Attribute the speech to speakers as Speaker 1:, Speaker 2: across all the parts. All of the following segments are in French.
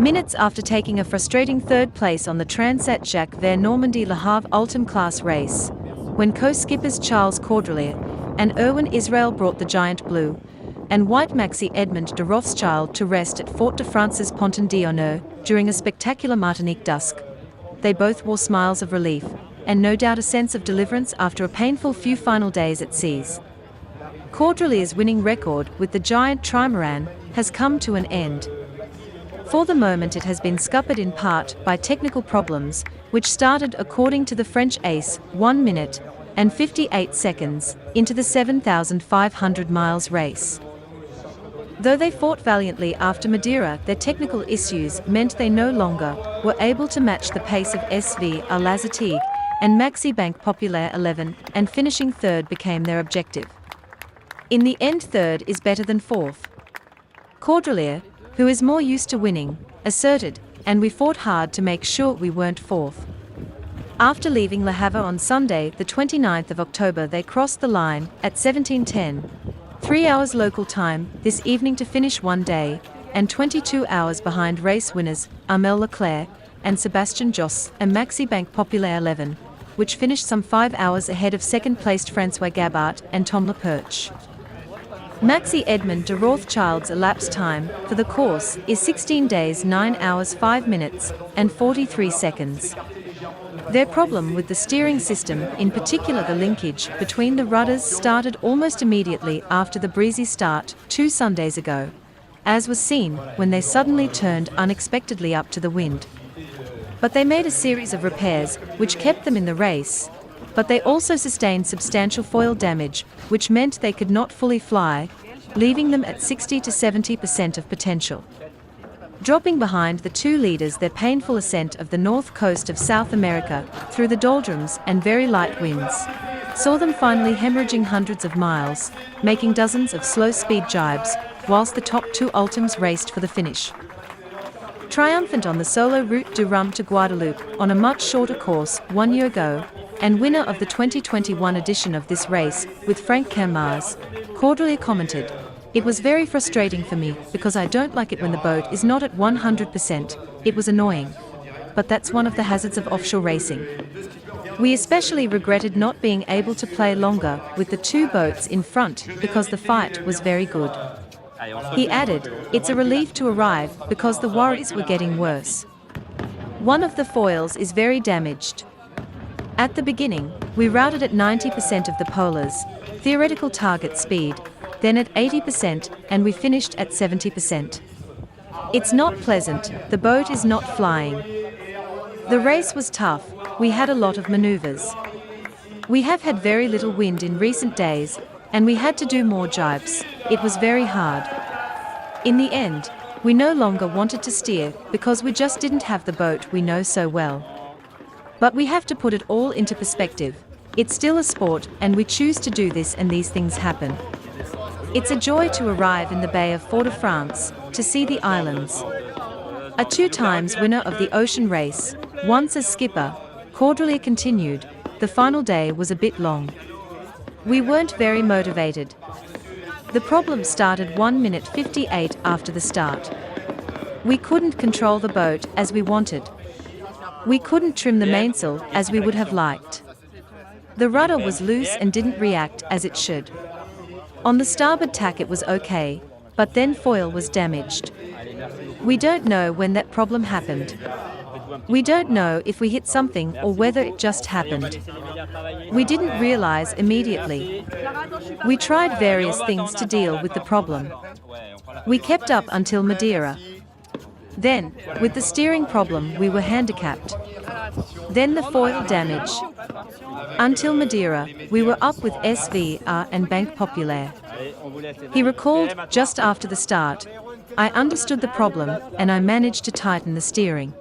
Speaker 1: Minutes after taking a frustrating third place on the Transat Jacques Vabre Normandie Le Havre Ultim class race, when co-skippers Charles Caudrelier and Erwin Israel brought the giant blue and white Maxi Edmond de Rothschild to rest at Fort de France's Ponton d'Honneur during a spectacular Martinique dusk, they both wore smiles of relief, and no doubt a sense of deliverance after a painful few final days at seas. Caudrelier's winning record with the giant trimaran has come to an end. For the moment it has been scuppered in part by technical problems, which started, according to the French ace, 1 minute and 58 seconds into the 7,500 miles race. Though they fought valiantly after Madeira, their technical issues meant they no longer were able to match the pace of SV La Zatig and Maxi Banque Populaire 11, and finishing third became their objective. In the end, third is better than fourth. Caudrelier, who is more used to winning, asserted, and we fought hard to make sure we weren't fourth. After leaving Le Havre on Sunday, the 29th of October, they crossed the line at 17:10, 3 hours local time, this evening to finish 1 day and 22 hours behind race winners Armel Leclerc and Sébastien Josse and Maxi Banque Populaire 11, which finished some 5 hours ahead of second-placed François Gabart and Tom Leperche. Maxi Edmond de Rothschild's elapsed time for the course is 16 days 9 hours 5 minutes and 43 seconds. Their problem with the steering system, in particular the linkage between the rudders, started almost immediately after the breezy start 2 Sundays ago, as was seen when they suddenly turned unexpectedly up to the wind. But they made a series of repairs which kept them in the race, but they also sustained substantial foil damage, which meant they could not fully fly, leaving them at 60 to 70% of potential. Dropping behind the two leaders, their painful ascent of the north coast of South America through the doldrums and very light winds saw them finally hemorrhaging hundreds of miles, making dozens of slow-speed jibes, whilst the top two ultims raced for the finish. Triumphant on the solo Route du Rhum to Guadeloupe on a much shorter course 1 year ago, and winner of the 2021 edition of this race with Frank Kermaz, Caudrelier commented, "It was very frustrating for me because I don't like it when the boat is not at 100%, it was annoying. But that's one of the hazards of offshore racing. We especially regretted not being able to play longer with the two boats in front because the fight was very good." He added, "It's a relief to arrive because the worries were getting worse. One of the foils is very damaged. At the beginning, we routed at 90% of the polars, theoretical target speed, then at 80%, and we finished at 70%. It's not pleasant, the boat is not flying. The race was tough, we had a lot of maneuvers. We have had very little wind in recent days, and we had to do more jibes, it was very hard. In the end, we no longer wanted to steer because we just didn't have the boat we know so well. But we have to put it all into perspective. It's still a sport, and we choose to do this, and these things happen. It's a joy to arrive in the Bay of Fort-de-France, to see the islands." A 2 times winner of the ocean race, once as skipper, Caudrelier continued, "The final day was a bit long. We weren't very motivated. The problem started 1 minute 58 after the start. We couldn't control the boat as we wanted. We couldn't trim the mainsail as we would have liked. The rudder was loose and didn't react as it should. On the starboard tack it was okay, but then foil was damaged. We don't know when that problem happened. We don't know if we hit something or whether it just happened. We didn't realize immediately. We tried various things to deal with the problem. We kept up until Madeira. Then, with the steering problem, we were handicapped. Then the foil damage. Until Madeira, we were up with SVR and Banque Populaire." He recalled, "Just after the start, I understood the problem and I managed to tighten the steering.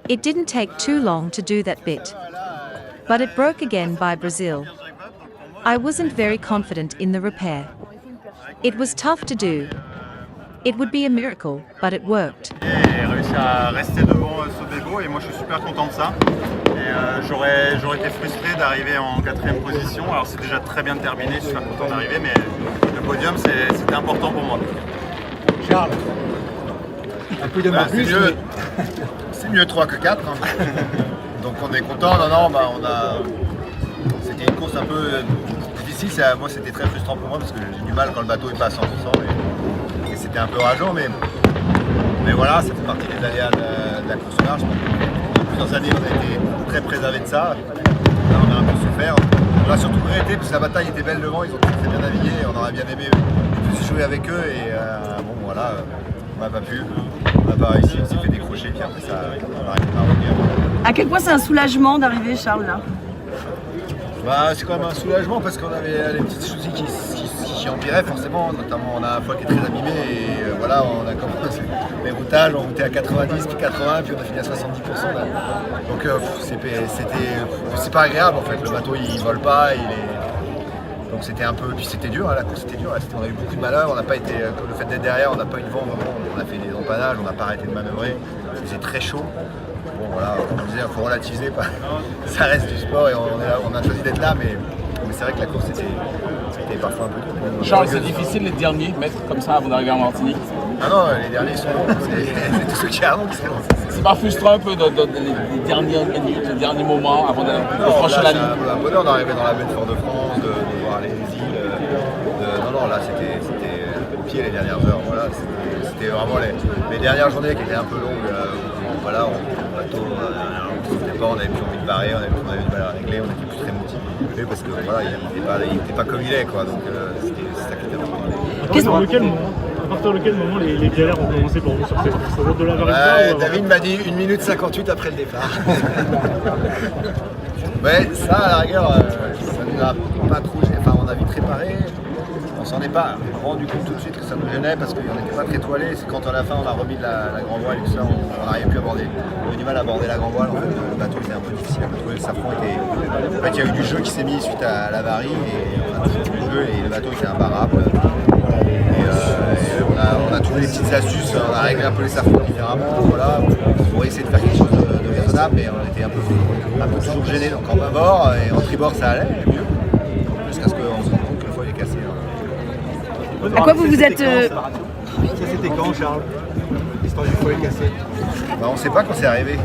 Speaker 1: It didn't take too long to do that bit. But it broke again by Brazil. I wasn't very confident in the repair. It was tough to do. It would be a miracle, but it worked."
Speaker 2: J'ai réussi à rester devant Sobevo et moi je suis super content de ça. Et j'aurais été frustré d'arriver en 4e position. Alors c'est déjà très bien de terminer, je suis super content d'arriver, mais le podium c'était important pour moi.
Speaker 3: Charles. Un peu de Marcus.
Speaker 4: C'est mieux 3 que 4. Hein. Donc on est content. Non, c'était une course un peu difficile. Moi, c'était très frustrant pour moi parce que j'ai du mal quand le bateau est pas à 100%. Et c'était un peu rageant, mais voilà, ça fait partie des aléas de la course au large. Pendant plusieurs années, on a été très préservés de ça. Là, on a un peu souffert. On a surtout regretté parce que la bataille était belle devant, ils ont très bien navigué. On aurait bien aimé plus jouer avec eux. Et bon, voilà, on n'a pas pu. On n'a pas réussi, on s'est fait décrocher. Puis après, ça, on a réussi à revenir.
Speaker 5: À quel point c'est un soulagement d'arriver, Charles, là?
Speaker 4: C'est quand même un soulagement parce qu'on avait les petits soucis qui empiraient forcément, notamment on a un foie qui est très abîmé et voilà, on a commencé les routages, on routait à 90 puis 80 puis on a fini à 70% là. Donc c'est pas agréable en fait, le bateau il vole pas, donc c'était un peu, puis c'était dur, hein, la course c'était dur, on a eu beaucoup de malheur, on n'a pas été, le fait d'être derrière, on n'a pas eu de vent vraiment, on a fait des empannages, on n'a pas arrêté de manœuvrer, c'était très chaud. Bon voilà, comme on disait, il faut relativiser, ça reste du sport et on a choisi d'être là, mais c'est vrai que la course c'était parfois un peu dur.
Speaker 3: Charles, c'est difficile les derniers mètres comme ça avant d'arriver en Martinique?
Speaker 4: Ah non, les derniers sont bons, c'est tous ceux qui arrivent qui sont bons.
Speaker 3: C'est pas frustrant un peu les dernières minutes, les derniers moments avant de franchir la ligne?
Speaker 4: C'est un bonheur d'arriver dans la baie de Fort-de-France, de voir les îles. Non, là c'était au pied les dernières heures. Voilà, c'était vraiment les dernières journées qui étaient un peu longues. Voilà, on bateau, on ne pas, on avait plus envie de barrer, on avait du mal à régler, on n'était plus très motivés parce que voilà, il n'était pas comme il est quoi, donc c'était ça qui était important.
Speaker 6: À partir de quel moment les galères ont commencé pour vous sur cette course? Au jour de la Varenza
Speaker 4: David m'a dit 1 minute 58 après le départ. Ouais, ça à la rigueur, ça nous a pas trop gêné. Enfin, on a vite réparé. On s'en est pas rendu compte tout de suite que ça nous gênait parce qu'on n'était pas très toilé. C'est quand à la fin on a remis de la grand voile et tout ça, on n'arrivait plus à aborder. On avait du mal à aborder la grand voile. En fait, le bateau était un peu difficile à trouver. Le safran était. En fait, il y a eu du jeu qui s'est mis suite à l'avarie et on a toujours le jeu et le bateau était imparable. On a trouvé des petites astuces, on a réglé un peu les safrans différemment, voilà, pour essayer de faire quelque chose de raisonnable, mais on était un peu toujours gênés. Donc en bâbord et en tribord ça allait mieux, jusqu'à ce qu'on se rende compte que le foil est cassé.
Speaker 5: À quoi vous êtes...
Speaker 6: Ça c'était quand, Charles? L'histoire du foil cassé?
Speaker 4: On ne sait pas quand c'est arrivé.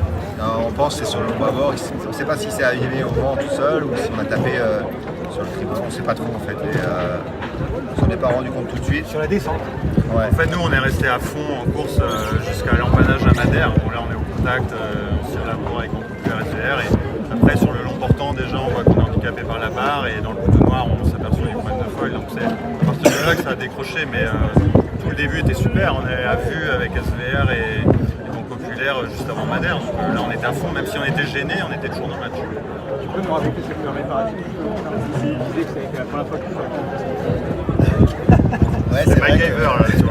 Speaker 4: On pense que c'est sur le bâbord, on ne sait pas si c'est arrivé au vent tout seul ou si on a tapé sur le tribord, on ne sait pas trop en fait. On s'en est pas rendu compte tout de suite.
Speaker 6: Sur la descente?
Speaker 4: Ouais.
Speaker 2: En fait, nous, on est resté à fond en course jusqu'à l'empannage à Madère. Bon, là, on est au contact, on se tire la bourre avec mon couple RSVR. Et après, sur le long portant, déjà, on voit qu'on est handicapé par la barre. Et dans le bouton noir, on s'aperçoit du point de foil. Donc, c'est à partir de là que ça a décroché. Mais tout le début était super. On est à vue avec SVR et mon populaire juste avant Madère. Donc là, on était à fond. Même si on était gêné, on était toujours dans le match.
Speaker 6: Tu peux nous raconter cette réparation? C'est l'idée que ça a été la première fois que tu
Speaker 4: Ouais, c'est MacGyver là sur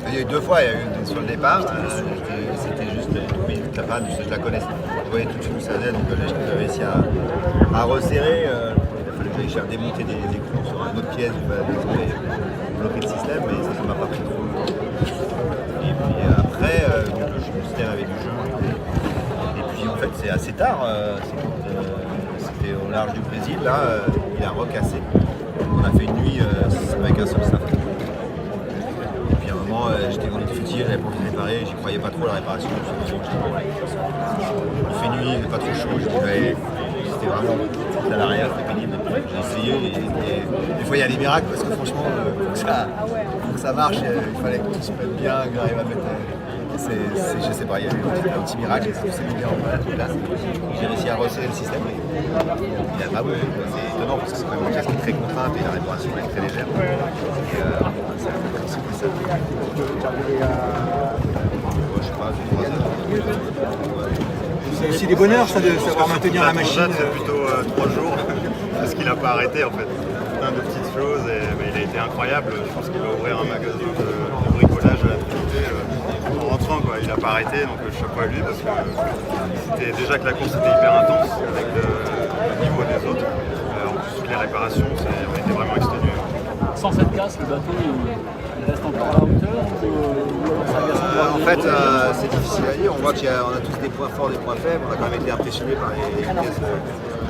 Speaker 4: il y a eu 2 fois, il y a eu sur le départ, c'était juste 3 minutes la panne, je la connaissais. Je voyais tout de suite où ça allait, donc j'ai réussi à resserrer. Il a fallu que j'aille démonter des clous sur une autre pièce, bloquer le système, mais ça ne m'a pas pris trop longtemps. Et puis après, le système avait du jeu. Et puis en fait c'est assez tard, c'était au large du Brésil, là, il a recassé. On a fait une nuit avec un seul safran. Et puis à un moment, j'étais dans les futile, j'avais pas envie de réparer, j'y croyais pas trop à la réparation. Il fait nuit, il n'est pas trop chaud, c'était vraiment à l'arrière, c'était pénible. J'ai essayé et des fois il y a des miracles parce que franchement, pour que ça marche, il fallait que tout se mette bien, que j'arrive à mettre. Je sais pas, il y a eu un petit miracle et ça s'est mis bien en place. J'ai réussi à resserrer le système et il n'a pas bougé. C'est étonnant parce que c'est quand même une pièce qui est très contrainte et la réparation est très légère. Et c'est un peu comme ça. Je sais pas, 3 heures.
Speaker 6: C'est aussi des bonheurs ça de savoir maintenir la machine.
Speaker 2: C'est plutôt 3 jours parce qu'il n'a pas arrêté en fait. Plein de petites choses mais il a été incroyable. Je pense qu'il va ouvrir un magasin de bricolage à la Trinité. En rentrant quoi, il n'a pas arrêté donc chapeau à lui parce que c'était déjà que la course était hyper intense avec le niveau des autres. En plus les réparations, on était vraiment exténués.
Speaker 3: Sans cette casse, le bateau il reste encore à la hauteur
Speaker 4: En fait, c'est difficile à dire. On voit qu'on a tous des points forts, des points faibles. On a quand même été impressionnés par les pièces,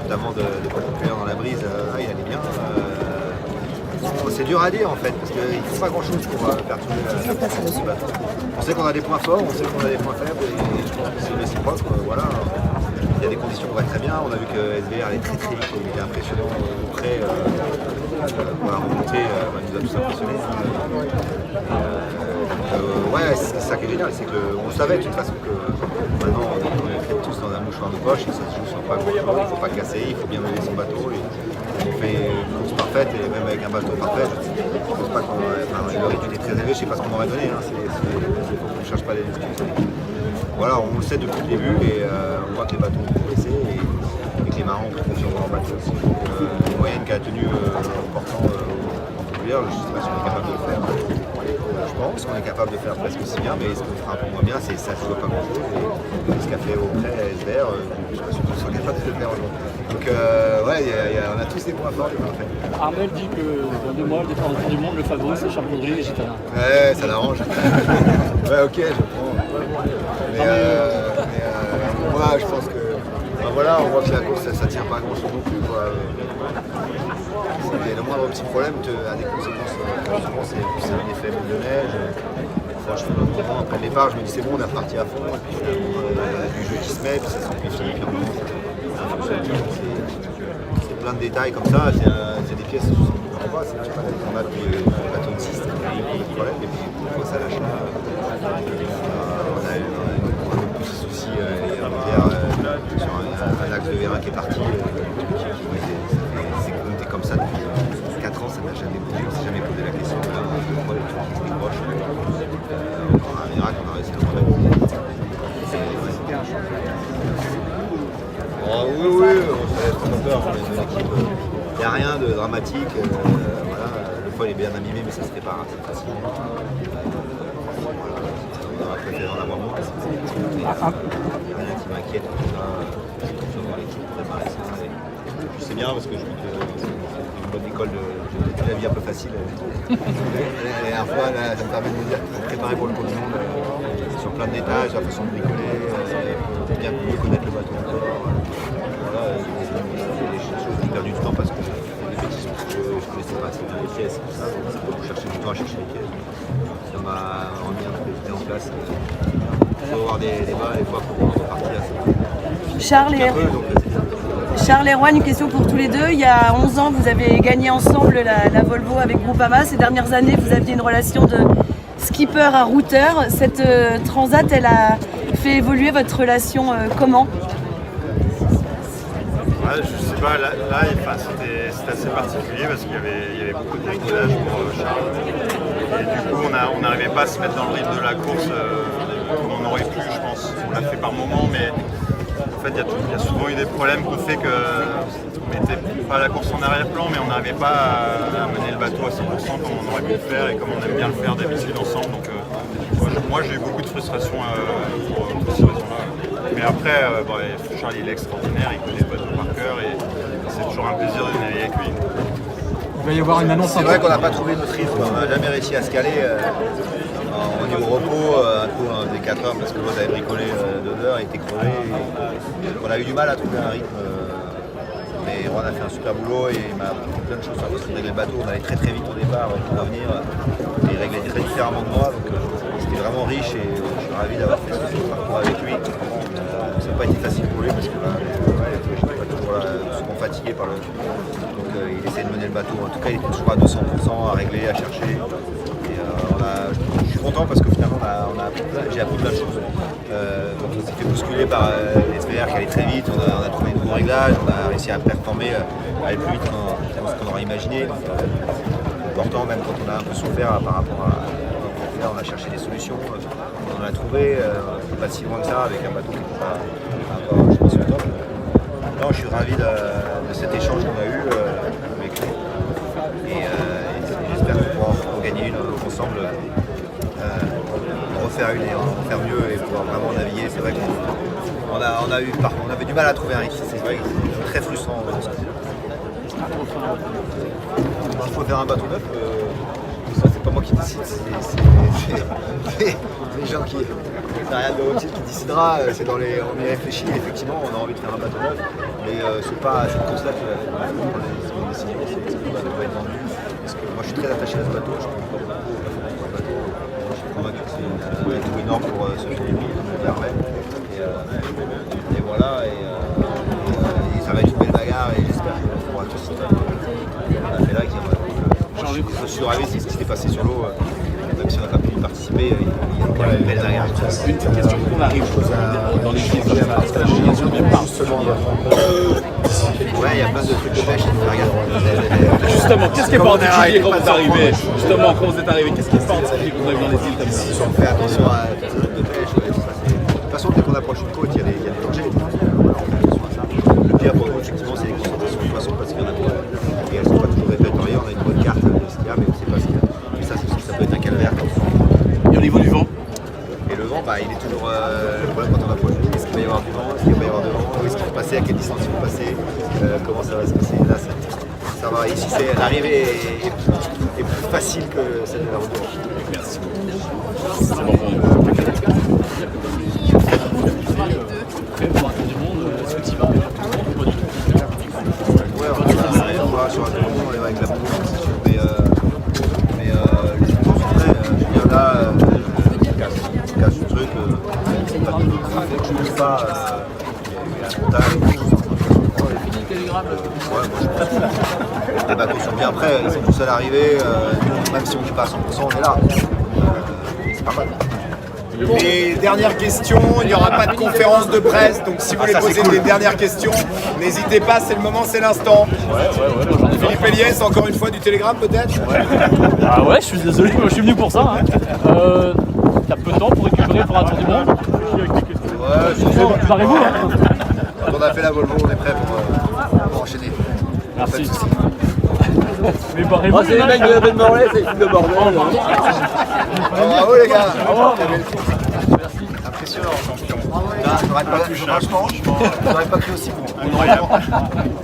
Speaker 4: notamment de populaire dans la brise. Il allait bien. c'est dur à dire en fait, parce qu'il ne faut pas grand chose pour faire tourner la bateau. On sait qu'on a des points forts, on sait qu'on a des points faibles, et je pense que c'est réciproque. Voilà. Il y a des conditions qui vont très bien. On a vu que SBR est très vite, il était impressionnant près pour la remontée, il nous a tous impressionnés. Ouais, c'est ça qui est génial, c'est qu'on savait de toute façon que maintenant on est tous dans un mouchoir de poche, et ça se joue sur pas grand chose, il ne faut pas casser, il faut bien mener son bateau. Et on fait une course parfaite, et même avec un bateau parfait, je ne pense pas qu'on le rythme était très élevé, je ne sais pas ce qu'on m'aurait donné, hein, on ne cherche pas les excuses. Voilà, on le sait depuis le début, et on voit que les bateaux ont progressé, et que les marins ont pris confiance dans leur bateau aussi. Les moyennes qu'a tenu important en populaire, je ne sais pas si on est capable de le faire. Je pense qu'on est capable de faire presque aussi bien, mais ce qu'on fera un peu moins bien, c'est ça ne joue pas grand chose. Et ce qu'a fait auprès SBR, je ne suis pas sûr qu'on soit capable de le faire aujourd'hui. Donc ouais, on a tous des points forts, des points faibles.
Speaker 6: Armel dit que dans 2 mois, le départ du monde, le favori c'est Charles Baudry et Gitana.
Speaker 4: Ouais, ça l'arrange. Ouais, ok, je prends. Mais moi, je pense que. Voilà, on voit que la course, ça tient pas à grand chose non plus. Le moindre petit problème a des conséquences. Souvent, c'est un effet boule de neige. Franchement, après le départ, je me dis c'est bon, on est reparti à fond. Et puis finalement, il y a du jeu qui se met, puis ça s'amplifie. C'est plein de détails comme ça. C'est des pièces qu'on ne comprend pas. C'est pas qu'on a depuis le bateau de 6, il y a eu des problèmes. Et puis, une fois ça lâche là, on a eu un petit souci sur un axe de vérin qui est parti. C'est compté comme ça depuis 4 ans, ça n'a jamais bougé, on ne s'est jamais posé la question. Pourquoi les trucs qui se décrochent encore un miracle, on a réussi à le remettre. Oui, on se fait trop peur, on est une équipe. Il n'y a rien de dramatique. Voilà, des fois, il est bien animé, mais ça se répare assez facilement. On aurait préféré en avoir moins. Rien qui m'inquiète en tout cas. Dans l'équipe préparée, c'est bien parce que je trouve que c'est une bonne école de la vie un peu facile. La dernière fois, là, ça me permet de me préparer pour le cours du monde sur plein de détails, sur la façon de bricoler, bien mieux connaître le bateau encore. Voilà, j'ai perdu du temps parce que j'ai fait des bêtises parce que je ne connaissais pas assez bien les pièces. C'est pour chercher du temps à chercher les pièces. Ça m'a remis un peu en place. Il faut avoir des bas des fois pour repartir.
Speaker 5: Charles et Rouen, une question pour tous les deux. Il y a 11 ans, vous avez gagné ensemble la Volvo avec Groupama. Ces dernières années, vous aviez une relation de skipper à routeur. Cette transat, elle a fait évoluer votre relation comment?
Speaker 2: Ouais, je sais pas, là c'était assez particulier parce qu'il y avait beaucoup de bricolage pour Charles. Et du coup, on n'arrivait pas à se mettre dans le rythme de la course comme on aurait pu, je pense. On l'a fait par moment, mais en fait, il y a souvent eu des problèmes qui ont fait qu'on mettait pas la course en arrière-plan, mais on n'arrivait pas à mener le bateau à 100% comme on aurait pu le faire et comme on aime bien le faire d'habitude ensemble. Donc, moi, j'ai eu beaucoup de frustration pour ces raisons-là. Mais après, Charles il est extraordinaire, il connaît le bateau par cœur et c'est toujours un plaisir de naviguer avec lui.
Speaker 7: Il va y avoir une annonce.
Speaker 4: C'est vrai qu'on n'a pas trouvé notre rythme, on n'a jamais réussi à se caler. Au niveau repos, un coup on faisait 4 heures parce que l'autre avait bricolé 2 heures, il était crevé. On a eu du mal à trouver un rythme. Mais Rouen a fait un super boulot et il m'a appris plein de choses sur la façon de régler le bateau. On allait très vite au départ pour revenir. Il réglait très différemment de moi, donc c'était vraiment riche et je suis ravi d'avoir fait ce parcours avec lui. Ça n'a pas été facile pour lui parce que je n'étais pas toujours souvent fatigué par le. Donc il essaie de mener le bateau. En tout cas, il était toujours à 200% à régler, à chercher. Et je suis content parce que finalement, j'ai appris plein de choses. Donc on s'est fait bousculer par SBR qui allait très vite. On a trouvé de nouveaux réglages, on a réussi à performer, à aller plus vite que ce qu'on aurait imaginé. Donc, important, même quand on a un peu souffert par rapport à. Là, on a cherché des solutions, on en a trouvé, pas si loin que ça, avec un bateau qui n'était pas encore, je pense, au top. Non, je suis ravi de cet échange qu'on a eu avec lui. Et j'espère qu'on pourra en gagner une ensemble, refaire une et en faire mieux et pouvoir vraiment naviguer. C'est vrai qu'on avait du mal à trouver un rythme, c'est vrai que c'est très frustrant. Il faut faire un bateau neuf. C'est pas moi qui décide, c'est les gens qui. C'est rien de qui décidera, on y réfléchit, effectivement, on a envie de faire un bateau neuf, mais c'est pas cette course-là qui va prendre les décisions, c'est ce qui va être vendu. Parce que moi je suis très attaché à ce bateau. Je suis convaincu que c'est un atout énorme pour ce film, je me permets. Et voilà, et ça va être une belle bagarre et j'espère qu'on pourra tous on a fait là. Je suis ravi, c'est ce qui s'est passé sur l'eau. Même si on n'a pas pu y participer, il y a quand même une belle bagarre.
Speaker 3: Une petite question qu'on arrive dans les films,
Speaker 4: Ouais, il y a plein de trucs de pêche, il faut regarder.
Speaker 3: Justement, qu'est-ce qui est pas en particulier quand vous êtes arrivé? Justement, quand vous êtes arrivé, qu'est-ce qui est pas en particulier quand vous arrivez dans les îles comme ça?
Speaker 4: On fait attention à toutes les zones de pêche. Ouais, tout ça, de toute façon, dès qu'on approche une côte, il y a des dangers. Voilà, on fait attention à ça. Le pire pour nous, effectivement, c'est les concentrations de poissons parce qu'il y en a trop. Et elles ne sont pas toujours répertoriées. On a une bonne carte de ce qu'il y a, mais on ne sait pas ce qu'il y a. Et ça, ça peut être un calvaire.
Speaker 3: Et au niveau du vent?
Speaker 4: Et le vent, bah, il est toujours le problème quand on approche. Est-ce qu'il va y avoir du vent? Est-ce qu'il va y avoir de vent? Où est-ce qu'il faut passer? À quelle distance il faut passer? Comment ça va se passer? Là, ça va. Ici, l'arrivée est plus facile que celle de la route de Roche.
Speaker 3: Merci.
Speaker 4: Ouais, on va sur un tour, on est avec la poule, c'est sûr. Mais les gens sont prêts. Je viens là, je casse le truc. C'est pas du tout. Je ne pense pas. Les bateaux sont bien prêts, ils sont tous à l'arrivée, même si on ne dit pas à 100%, on est là. C'est pas mal.
Speaker 8: Et dernière question, il n'y aura pas de conférence de presse, donc si vous voulez poser des dernières questions, n'hésitez pas, c'est le moment, c'est l'instant. Philippe Eliès, encore une fois du Télégramme peut-être?
Speaker 6: Ah ouais, je suis désolé, moi je suis venu pour ça. Hein. T'as peu de temps pour récupérer pour un tour du monde?
Speaker 4: Ouais,
Speaker 6: Préparez-vous. Hein.
Speaker 4: Quand on a fait la Volvo, on est prêt pour enchaîner.
Speaker 6: Merci. Mais barrez-vous.
Speaker 3: C'est les mecs de la belle Morlaix, c'est une de bordel.
Speaker 4: Bravo les gars. Merci. Impressionnant, champion. J'aurais pas cru, franchement, j'aurais pas cru aussi bon.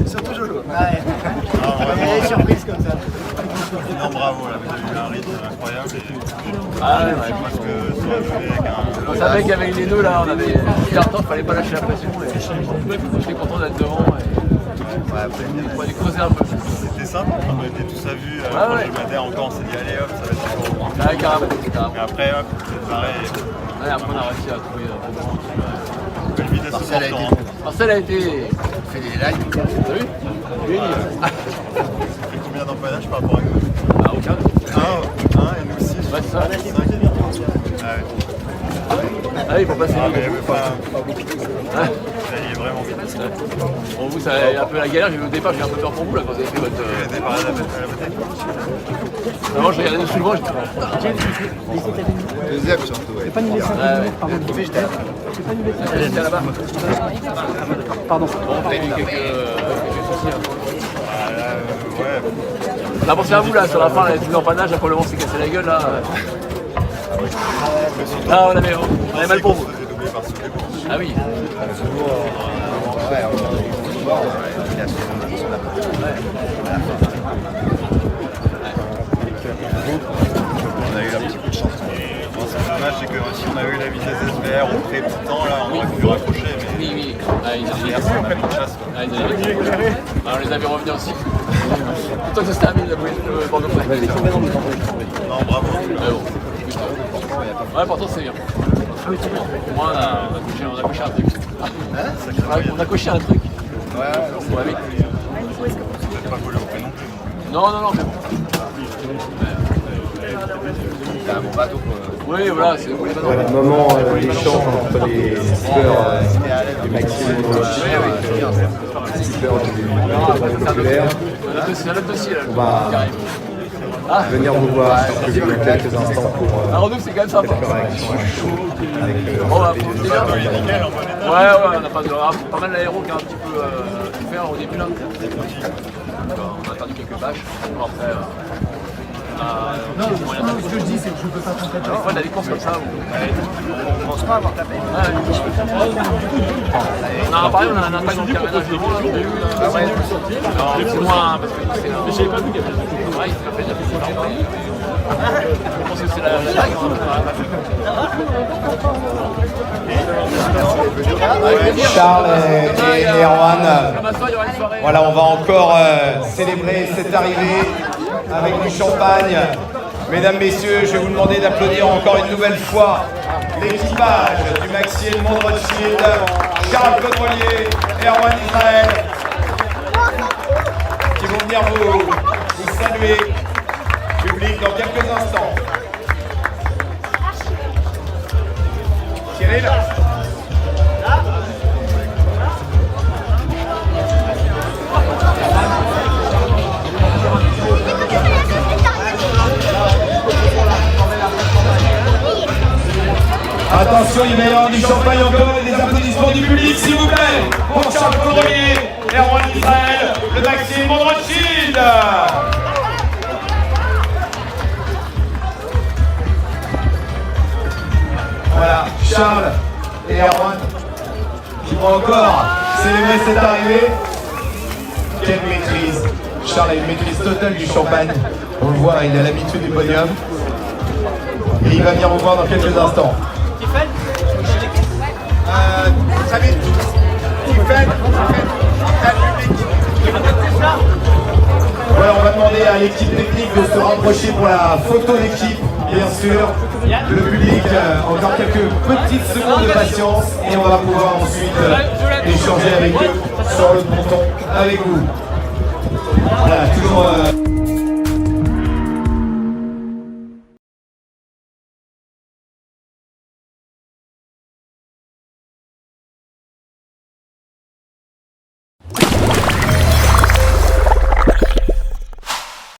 Speaker 4: Surtout Jolo. Il y a des surprises comme ça.
Speaker 2: Non, bravo, là, vous avez eu un rythme incroyable.
Speaker 3: Je
Speaker 2: pense que ça aurait joué avec un.
Speaker 3: On savait qu'avec les nœuds là, on avait hyper temps, il fallait pas lâcher la pression. J'étais content d'être devant. Il fallait creuser un peu.
Speaker 2: C'était simple, on était tous à vue. Proche de Madère, encore on s'est dit allez hop, ça va être encore bon.
Speaker 3: Ouais, carrément.
Speaker 2: Et après hop, c'est pareil.
Speaker 3: Ouais, après on a réussi à trouver un bon moment.
Speaker 2: Belle vitesse au
Speaker 4: Marcel a
Speaker 2: portant.
Speaker 4: été-
Speaker 3: Marcel a été.
Speaker 4: fait des lives.
Speaker 3: T'as vu?
Speaker 2: Tu fais combien d'empannages par rapport à nous?
Speaker 3: Ah, aucun.
Speaker 2: Un et nous aussi.
Speaker 3: Ouais, c'est ça.
Speaker 2: Ah ouais.
Speaker 3: Ah oui, il faut passer.
Speaker 2: Ah, mais il n'y avait pas beaucoup. Là, il est vraiment vite.
Speaker 3: Bon, vous, ça a un peu la galère. Au départ, j'ai un peu peur pour vous là quand vous avez fait votre.
Speaker 2: Il a déparé à la bataille.
Speaker 3: Avant, je regardais dessus le vent, j'étais.
Speaker 4: Deuxième surtout, ouais.
Speaker 3: Ouais, ouais.
Speaker 4: Le premier, j'étais là.
Speaker 3: J'étais là-bas.
Speaker 6: Pardon.
Speaker 3: Bon, on a eu quelques soucis.
Speaker 2: Ouais.
Speaker 3: On a pensé à vous là, sur la fin, là, tout l'empannage, après le vent s'est cassé la gueule là. Là, on avait mal pour vous.
Speaker 2: On s'est fait doubler par ce coup.
Speaker 3: Ah oui.
Speaker 4: Ouais, il a son on a eu un petit coup de chance.
Speaker 2: Bon, ce qui est dommage, c'est que si on avait eu la vitesse SVR au très petit temps, là, on aurait pu raccrocher. Mais
Speaker 3: Oui. Ah, ils avaient
Speaker 2: hier, on a pris de chasse.
Speaker 3: Ah, ils avaient ah, on les avait revenus aussi. Plutôt que ça se termine, la bande de près.
Speaker 2: Non, bravo.
Speaker 3: Mais bon. Ouais, pourtant c'est bien. Au moins, on a coché un truc. On a coché un truc.
Speaker 4: Ouais,
Speaker 3: On va vite.
Speaker 2: Peut-être pas collé au prix non plus.
Speaker 3: Non, mais bon.
Speaker 4: c'est un bon bateau.
Speaker 3: Oui, voilà, c'est pour les
Speaker 9: Voilà le moment d'échange entre les skippers du Maxime et le skipper du populaire.
Speaker 3: C'est un autre dossier là.
Speaker 9: On va venir vous voir dans quelques instants pour
Speaker 3: Un Renault, c'est quand même sympa.
Speaker 9: quelques réactions avec
Speaker 3: Bon, bah,
Speaker 9: les
Speaker 3: c'est
Speaker 9: deux
Speaker 3: bien.
Speaker 9: organisateurs.
Speaker 3: Ouais, on a pas mal d'aéros qui a un petit peu souffert au début là. On a perdu quelques bâches. Bon, après, ce que je dis, c'est que je peux pas compter. Des fois, il y a des courses comme ça.
Speaker 4: On pense pas avoir tapé.
Speaker 3: On a pareil, on a un impact dans le carénage devant là. On a eu non, c'est moins parce que c'est. Je savais pas vu qu'il y avait des ouais, il s'est fait je pense que c'est la blague.
Speaker 9: Charles et Erwan,
Speaker 3: Comme à soir, il y aura une soirée.
Speaker 9: voilà, on va encore célébrer cette arrivée
Speaker 8: avec du champagne. Mesdames, messieurs, je vais vous demander d'applaudir encore une nouvelle fois l'équipage du Maxi Edmond Rothschild, Charles Caudrelier et Erwan Israël, qui vont venir vous saluer, public, dans quelques instants. Cyril ? Attention, il va y avoir du champagne encore et des applaudissements du public, s'il vous plaît, pour Charles Caudrelier, Erwan Israël, le Maxi Edmond Rothschild. Voilà, Charles et Erwan qui vont encore célébrer cette arrivée. Quelle maîtrise! Charles a une maîtrise totale du champagne. On le voit, il a l'habitude du podium. Et il va venir vous voir dans quelques instants. Très vite. Voilà, on va demander à l'équipe technique de se rapprocher pour la photo d'équipe, bien sûr. Le public, encore quelques petites secondes de patience et on va pouvoir ensuite échanger avec eux sur le ponton avec vous. Voilà, toujours...